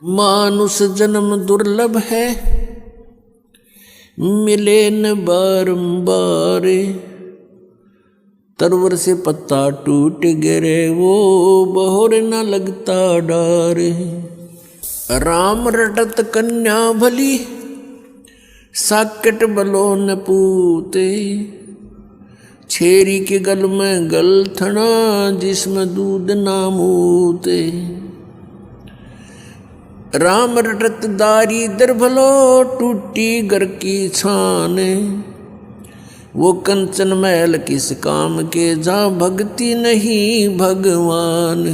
मानुष जन्म दुर्लभ है, मिले न बारंबार। तरवर से पत्ता टूट गिरे, वो बहोर न लगता डार। राम रटत कन्या भली, साकट बलो न पूते। छेरी के गल में गलथना, जिसमें दूध ना मूते। राम रटत दारी दर भलो, टूटी घर की छान। वो कंचन महल किस काम के, जहाँ भक्ति नहीं भगवान।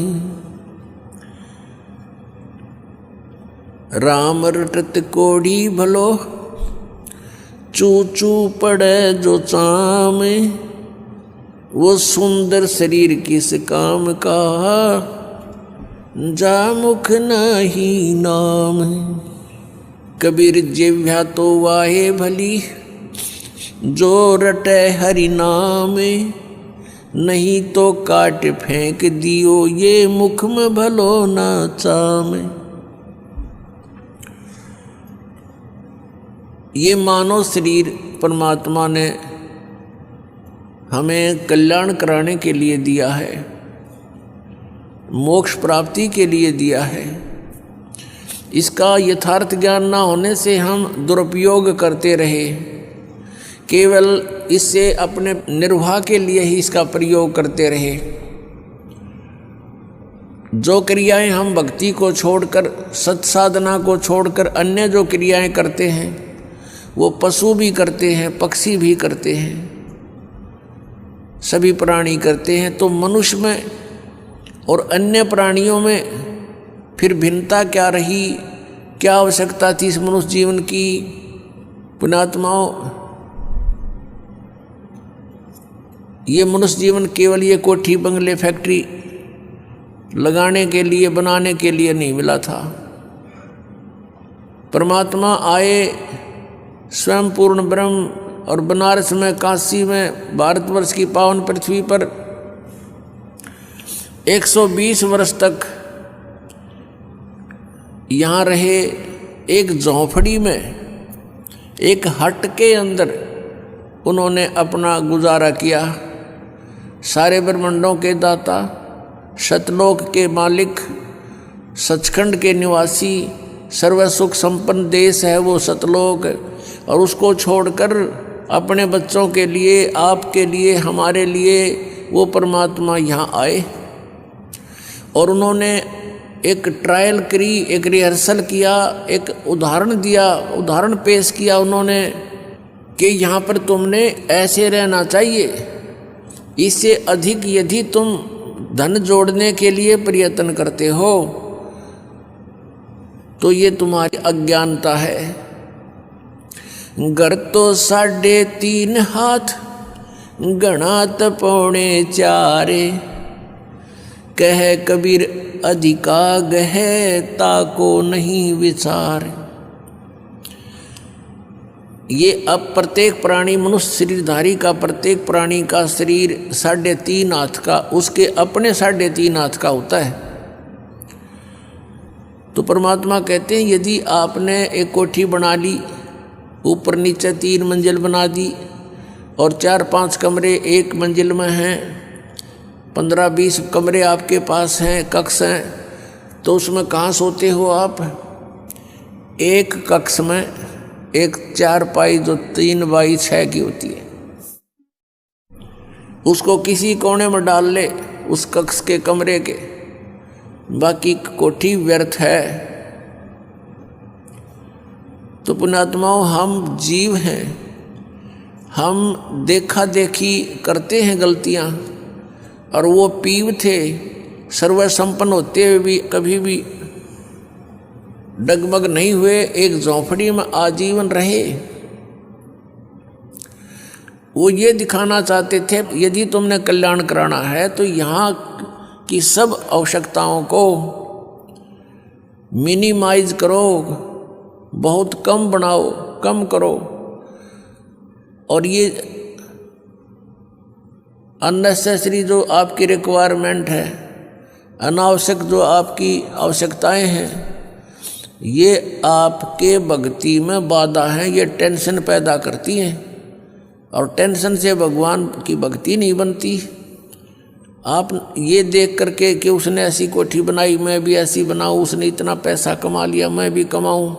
राम रटत कोढ़ी भलो, चू चू पड़े जो चाम। वो सुंदर शरीर किस काम का, जा मुख नहीं नाम। कबीर जिह्वा तो वाहे भली, जो रटे हरि नाम। नहीं तो काट फेंक दियो, ये मुख में भलो ना चाम। ये मानव शरीर परमात्मा ने हमें कल्याण कराने के लिए दिया है, मोक्ष प्राप्ति के लिए दिया है। इसका यथार्थ ज्ञान ना होने से हम दुरुपयोग करते रहे, केवल इससे अपने निर्वाह के लिए ही इसका प्रयोग करते रहे। जो क्रियाएं हम भक्ति को छोड़कर, सत्साधना को छोड़कर अन्य जो क्रियाएं करते हैं, वो पशु भी करते हैं, पक्षी भी करते हैं, सभी प्राणी करते हैं। तो मनुष्य में और अन्य प्राणियों में फिर भिन्नता क्या रही, क्या आवश्यकता थी इस मनुष्य जीवन की? पुण्यात्माओं, ये मनुष्य जीवन केवल ये कोठी बंगले फैक्ट्री लगाने के लिए, बनाने के लिए नहीं मिला था। परमात्मा आए स्वयं पूर्ण ब्रह्म, और बनारस में, काशी में, भारतवर्ष की पावन पृथ्वी पर 120 वर्ष तक यहाँ रहे। एक झोंपड़ी में, एक हट के अंदर उन्होंने अपना गुजारा किया। सारे ब्रह्मांडों के दाता, सतलोक के मालिक, सचखंड के निवासी, सर्व सुख संपन्न देश है वो सतलोक। और उसको छोड़कर अपने बच्चों के लिए, आपके लिए, हमारे लिए वो परमात्मा यहाँ आए और उन्होंने एक ट्रायल करी, एक रिहर्सल किया, एक उदाहरण दिया, उदाहरण पेश किया उन्होंने कि यहाँ पर तुमने ऐसे रहना चाहिए। इससे अधिक यदि तुम धन जोड़ने के लिए प्रयत्न करते हो तो ये तुम्हारी अज्ञानता है। घर तो 3.5 हाथ, गणात 4.25। कह कबीर अधिका गहे, ताको नहीं विचार। ये अब प्रत्येक प्राणी, मनुष्य शरीरधारी का प्रत्येक प्राणी का शरीर 3.5 हाथ का, उसके अपने 3.5 हाथ का होता है। तो परमात्मा कहते हैं यदि आपने एक कोठी बना ली, ऊपर नीचे 3 मंजिल बना दी, और 4-5 कमरे एक मंजिल में हैं, 15-20 कमरे आपके पास हैं, कक्ष हैं, तो उसमें कहाँ सोते हो आप? एक कक्ष में एक चारपाई जो 3x6 की होती है, उसको किसी कोने में डाल ले उस कक्ष के कमरे के, बाकी कोठी व्यर्थ है। तो पुण्यात्माओं, हम जीव हैं, हम देखा देखी करते हैं गलतियां, और वो पीव थे सर्व संपन्न होते हुए भी कभी भी डगमग नहीं हुए, एक झोंपड़ी में आजीवन रहे। वो ये दिखाना चाहते थे यदि तुमने कल्याण कराना है तो यहाँ की सब आवश्यकताओं को मिनिमाइज करो, बहुत कम बनाओ, कम करो। और ये अननेसेसरी जो आपकी रिक्वायरमेंट है, अनावश्यक जो आपकी आवश्यकताएं हैं, ये आपके भक्ति में बाधा है, ये टेंशन पैदा करती हैं और टेंशन से भगवान की भक्ति नहीं बनती। आप ये देख करके कि उसने ऐसी कोठी बनाई मैं भी ऐसी बनाऊं, उसने इतना पैसा कमा लिया मैं भी कमाऊं।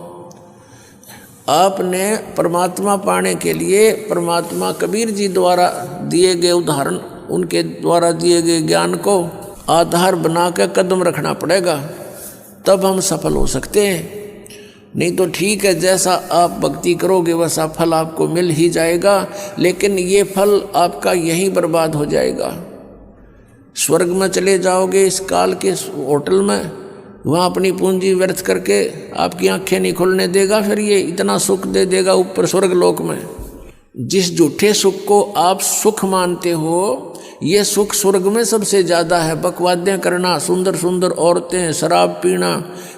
आपने परमात्मा पाने के लिए परमात्मा कबीर जी द्वारा दिए गए उदाहरण, उनके द्वारा दिए गए ज्ञान को आधार बना कर कदम रखना पड़ेगा, तब हम सफल हो सकते हैं। नहीं तो ठीक है, जैसा आप भक्ति करोगे वैसा फल आपको मिल ही जाएगा, लेकिन ये फल आपका यहीं बर्बाद हो जाएगा। स्वर्ग में चले जाओगे इस काल के होटल में, वहाँ अपनी पूंजी व्यर्थ करके आपकी आंखें नहीं खुलने देगा, फिर ये इतना सुख दे देगा ऊपर स्वर्ग लोक में। जिस झूठे सुख को आप सुख मानते हो, ये सुख स्वर्ग में सबसे ज़्यादा है। बकवादियाँ करना, सुंदर सुंदर औरतें, शराब पीना,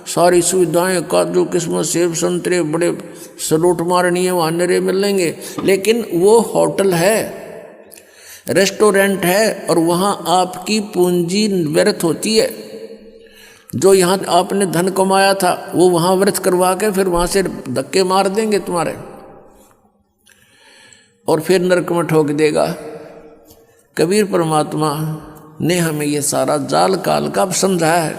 सारी सुविधाएं, काजू किस्मत सेब संतरे, बड़े सलूट मारनी है, वहाँ नरे मिलेंगे, लेकिन वो होटल है, रेस्टोरेंट है, और वहाँ आपकी पूंजी व्यर्थ होती है। जो यहाँ आपने धन कमाया था वो वहाँ व्यर्थ करवा के फिर वहाँ से धक्के मार देंगे तुम्हारे, और फिर नरक में ठोक देगा। कबीर परमात्मा ने हमें ये सारा जाल काल का समझाया है।